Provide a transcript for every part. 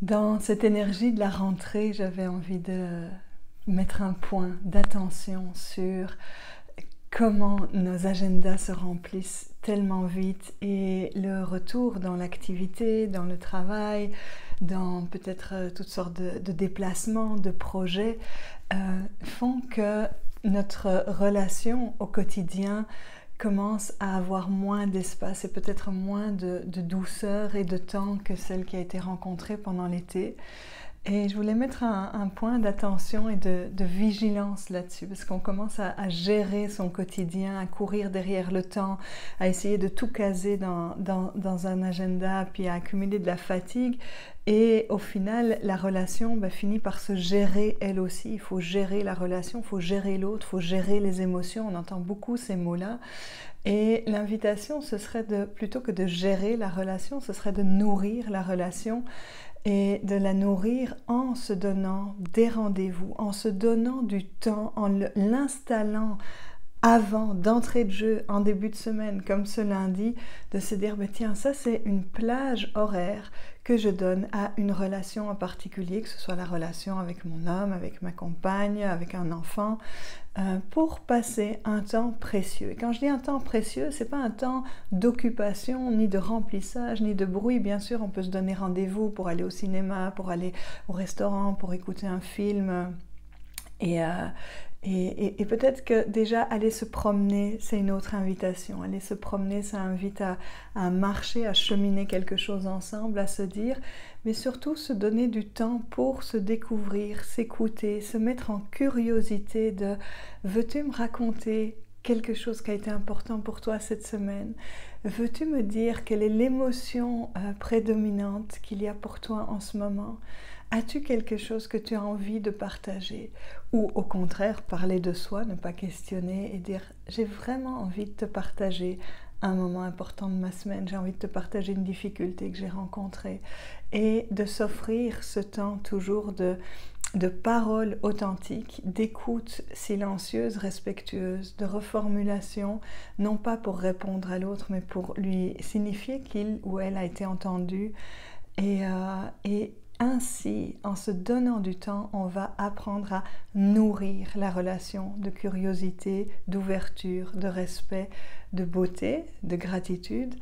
Dans cette énergie de la rentrée, j'avais envie de mettre un point d'attention sur comment nos agendas se remplissent tellement vite et le retour dans l'activité, dans le travail, dans peut-être toutes sortes de déplacements, de projets, font que notre relation au quotidien commence à avoir moins d'espace et peut-être moins de douceur et de temps que celle qui a été rencontrée pendant l'été. Et je voulais mettre un point d'attention et de vigilance là-dessus, parce qu'on commence à gérer son quotidien, à courir derrière le temps, à essayer de tout caser dans un agenda, puis à accumuler de la fatigue. Et au final, la relation finit par se gérer elle aussi. Il faut gérer la relation, il faut gérer l'autre, il faut gérer les émotions. On entend beaucoup ces mots-là. Et l'invitation, ce serait plutôt que de gérer la relation, ce serait de nourrir la relation et de la nourrir en se donnant des rendez-vous, en se donnant du temps, en l'installant avant d'entrée de jeu en début de semaine, comme ce lundi, de se dire tiens, ça c'est une plage horaire que je donne à une relation en particulier, que ce soit la relation avec mon homme, avec ma compagne, avec un enfant, pour passer un temps précieux. Et quand je dis un temps précieux, c'est pas un temps d'occupation, ni de remplissage, ni de bruit. Bien sûr, on peut se donner rendez-vous pour aller au cinéma, pour aller au restaurant, pour écouter un film. Et peut-être que déjà aller se promener, c'est une autre invitation. Aller se promener, ça invite à marcher, à cheminer quelque chose ensemble, à se dire, mais surtout se donner du temps pour se découvrir, s'écouter, se mettre en curiosité de « veux-tu me raconter quelque chose qui a été important pour toi cette semaine? Veux-tu me dire quelle est l'émotion prédominante qu'il y a pour toi en ce moment? As-tu quelque chose que tu as envie de partager? » Ou au contraire, parler de soi, ne pas questionner et dire « j'ai vraiment envie de te partager un moment important de ma semaine, j'ai envie de te partager une difficulté que j'ai rencontrée. » Et de s'offrir ce temps toujours de paroles authentiques, d'écoute silencieuse, respectueuse, de reformulation, non pas pour répondre à l'autre, mais pour lui signifier qu'il ou elle a été entendu. Et ainsi, en se donnant du temps, on va apprendre à nourrir la relation de curiosité, d'ouverture, de respect, de beauté, de gratitude.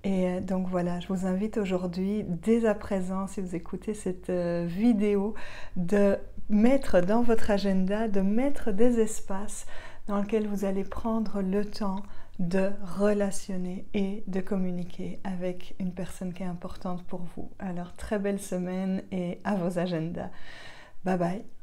Et donc voilà, je vous invite aujourd'hui, dès à présent, si vous écoutez cette vidéo, de mettre dans votre agenda, de mettre des espaces dans lesquels vous allez prendre le temps de relationner et de communiquer avec une personne qui est importante pour vous. Alors, très belle semaine et à vos agendas. Bye bye.